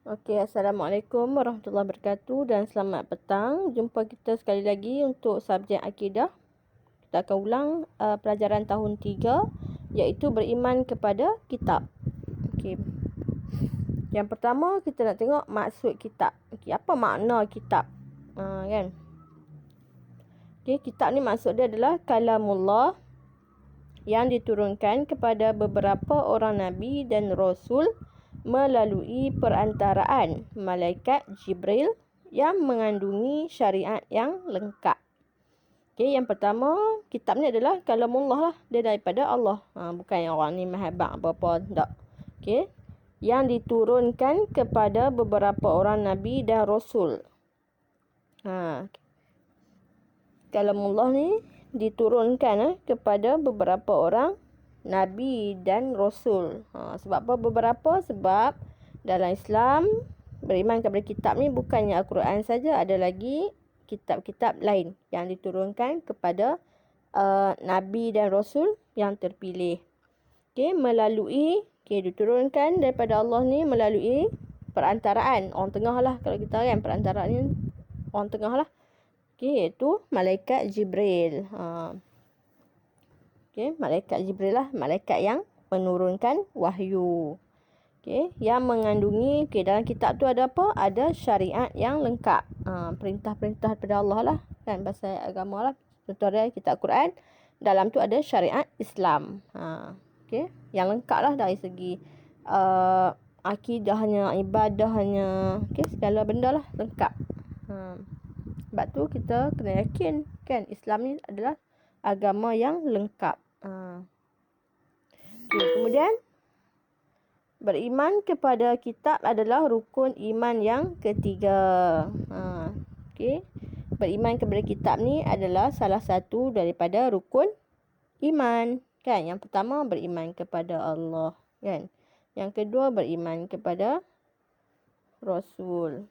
Okey, Assalamualaikum warahmatullahi wabarakatuh dan selamat petang. Jumpa kita sekali lagi untuk subjek akidah. Kita akan ulang pelajaran tahun 3 iaitu beriman kepada kitab. Okey. Yang pertama kita nak tengok maksud kitab. Okey, apa makna kitab? Kan? Okey, kitab ni maksud dia adalah kalamullah yang diturunkan kepada beberapa orang nabi dan rasul melalui perantaraan malaikat Jibril yang mengandungi syariat yang lengkap. Okey, yang pertama, kitab ni adalah kalamullah lah. Dia daripada Allah. Bukan yang orang ni mahabak apa-apa. Tak. Okey. Yang diturunkan kepada beberapa orang nabi dan rasul. Kalamullah ni diturunkan kepada beberapa orang nabi dan rasul. Sebab apa beberapa? Sebab dalam Islam beriman kepada kitab ni bukannya Al-Quran saja, ada lagi kitab-kitab lain yang diturunkan kepada nabi dan rasul yang terpilih. Diturunkan daripada Allah ni melalui perantaraan orang tengah lah. Kalau kita kan perantaraan ni orang tengah lah. Iaitu malaikat Jibril. Malaikat Jibril lah, malaikat yang menurunkan wahyu. Yang mengandungi, dalam kitab tu ada apa? Ada syariat yang lengkap. Perintah-perintah daripada Allah lah, kan, bahasa agama lah. Contoh dia kitab Quran, dalam tu ada syariat Islam. Yang lengkap lah dari segi akidahnya, ibadahnya, segala benda lah lengkap. Sebab tu kita kena yakin, kan, Islam ni adalah agama yang lengkap. Kemudian beriman kepada kitab adalah rukun iman yang ketiga. Beriman kepada kitab ni adalah salah satu daripada rukun iman, kan. Yang pertama beriman kepada Allah, kan. Yang kedua beriman kepada Rasul.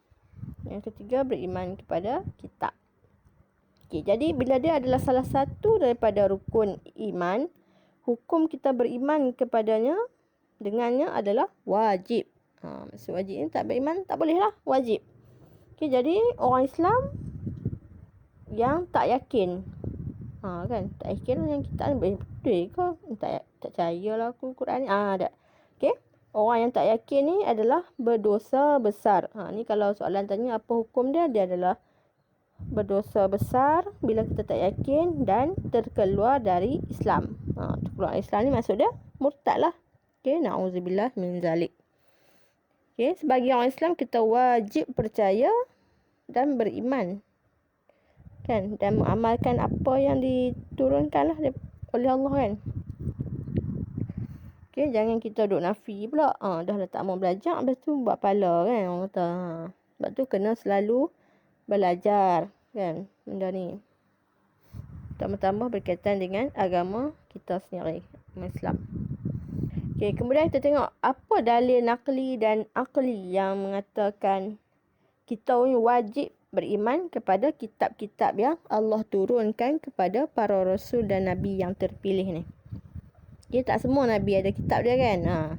Yang ketiga beriman kepada kitab. Jadi bila dia adalah salah satu daripada rukun iman, hukum kita beriman kepadanya dengannya adalah wajib. Maksud wajib ni tak beriman tak boleh lah, wajib. Jadi orang Islam yang tak yakin, kan, tak yakin yang kita ni betul ke, tak percayalah aku Quran ni. Orang yang tak yakin ni adalah berdosa besar. Ni kalau soalan tanya apa hukum dia, dia adalah berdosa besar bila kita tak yakin dan terkeluar dari Islam. Terkeluar dari Islam ni maksud dia murtad lah. Na'udzubillah min zalik. Sebagai orang Islam kita wajib percaya dan beriman, kan, dan mengamalkan apa yang diturunkan lah oleh Allah, kan. Jangan kita duk nafi pula. Dah tak mau belajar, lepas tu buat pala, kan, orang kata. Sebab tu kena selalu belajar, kan, benda ni. Tambah-tambah berkaitan dengan agama kita sendiri, Islam. Kemudian kita tengok apa dalil naqli dan aqli yang mengatakan kita wajib beriman kepada kitab-kitab yang Allah turunkan kepada para rasul dan nabi yang terpilih ni. Tak semua nabi ada kitab dia, kan.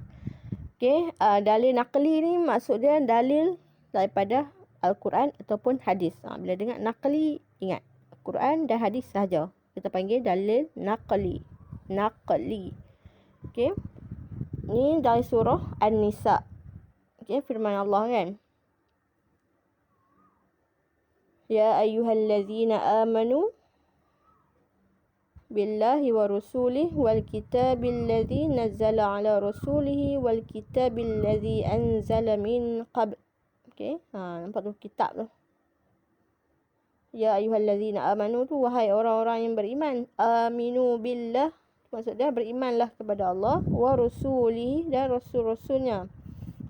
Dalil naqli ni maksud dia dalil daripada Al-Quran ataupun hadis. Bila dengar naqli, ingat Quran dan hadis sahaja. Kita panggil dalil naqli. Ni dari surah An-Nisa. Firman Allah, kan. Ya ayyuhallazina amanu billahi wa rasulih wal kitabil ladzi nazzala ala rasulih wal kitabil ladzi anzala min qabl. Nampak tu kitab tu. Ya ayyuhallazina amanu tu wahai orang-orang yang beriman. Aminu billah, maksud dia berimanlah kepada Allah, wa rasulih dan rasul-rasulnya,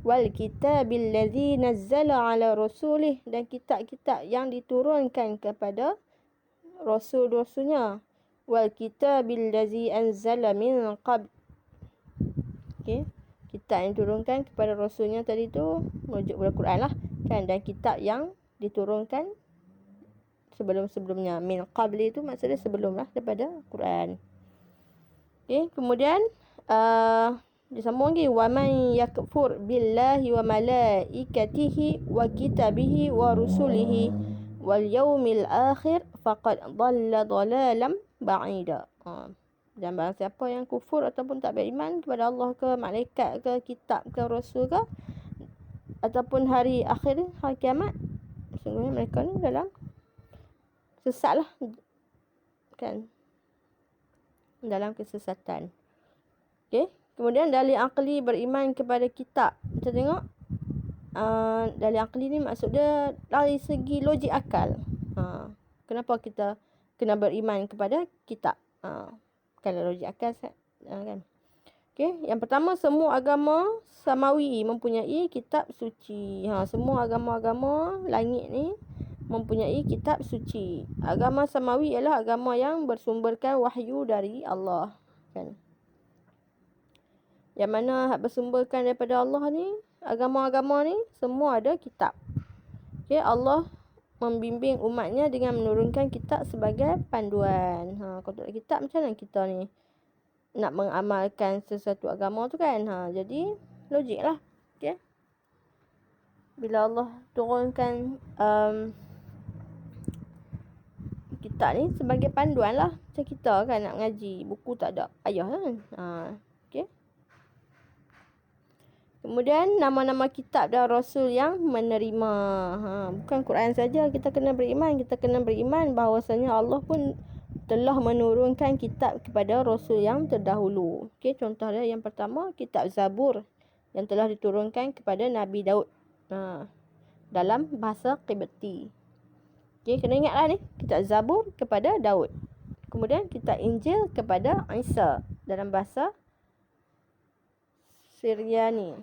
wal kitabil ladzi nazzala ala rasulih dan kitab-kitab yang diturunkan kepada rasul-rasulnya, wal kitabil ladzi anzala min qabl. Kitab yang diturunkan kepada rasulnya tadi tu merujuk pada Quran lah, kan, dan kitab yang diturunkan sebelum-sebelumnya. Min qabli tu maksud dia sebelum lah daripada Quran. Kemudian Dia sambung lagi, wa man yakfur billahi wa malaikatihi wa kitabihi wa rusulihi wal yaumil akhir faqad dhalla dhalalan ba'ida. Dan barang siapa yang kufur ataupun tak beriman kepada Allah ke, malaikat ke, kitab ke, rasul ke, ataupun hari akhir, hari kiamat, sesungguhnya mereka ni dalam sesat lah, kan, dalam kesesatan. Okay. Kemudian dalil akli beriman kepada kitab. Kita tengok dalil akli ni maksud dia dari segi logik akal. Kenapa kita kena beriman kepada kitab? Kalau logik akal kan. Okay. Yang pertama, semua agama samawi mempunyai kitab suci. Semua agama-agama langit ni mempunyai kitab suci. Agama samawi ialah agama yang bersumberkan wahyu dari Allah, kan. Yang mana bersumberkan daripada Allah ni, agama-agama ni semua ada kitab. Okay, Allah membimbing umatnya dengan menurunkan kitab sebagai panduan. Kalau tak ada kitab, macam mana kita ni nak mengamalkan sesuatu agama tu, kan. Jadi logik lah. Okay. Bila Allah turunkan kitab ni sebagai panduan lah. Macam kita kan nak mengaji, buku tak ada, payah kan. Okay. Kemudian nama-nama kitab dan rasul yang menerima. Bukan Quran saja kita kena beriman. Kita kena beriman bahawasanya Allah pun telah menurunkan kitab kepada rasul yang terdahulu. Okay, contoh dia yang pertama, kitab Zabur yang telah diturunkan kepada Nabi Daud dalam bahasa Qibti. Okay, kena ingatlah ni, kitab Zabur kepada Daud. Kemudian kitab Injil kepada Isa dalam bahasa Syriani.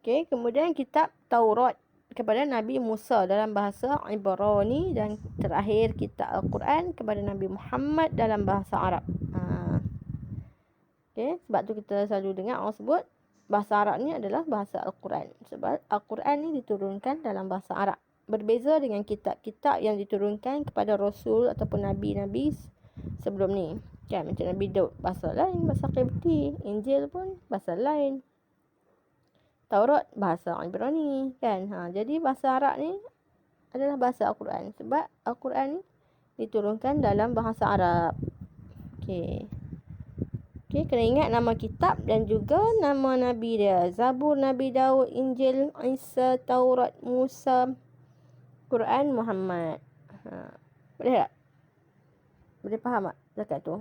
Okay, kemudian kitab Taurat kepada Nabi Musa dalam bahasa Ibrani, dan terakhir kitab Al-Quran kepada Nabi Muhammad dalam bahasa Arab. Okay, sebab tu kita selalu dengar orang sebut bahasa Arab ni adalah bahasa Al-Quran. Sebab Al-Quran ni diturunkan dalam bahasa Arab. Berbeza dengan kitab-kitab yang diturunkan kepada Rasul ataupun Nabi-Nabi sebelum ni. Kan, macam Nabi Daud, bahasa lain, bahasa Qibti. Injil pun bahasa lain. Taurat bahasa Ibrani, kan. Jadi bahasa Arab ni adalah bahasa Al-Quran. Sebab Al-Quran ni diturunkan dalam bahasa Arab. Okay. Okay, kena ingat nama kitab dan juga nama Nabi dia. Zabur, Nabi Daud, Injil, Isa, Taurat, Musa, Quran, Muhammad. Boleh tak? Boleh faham tak zakat tu?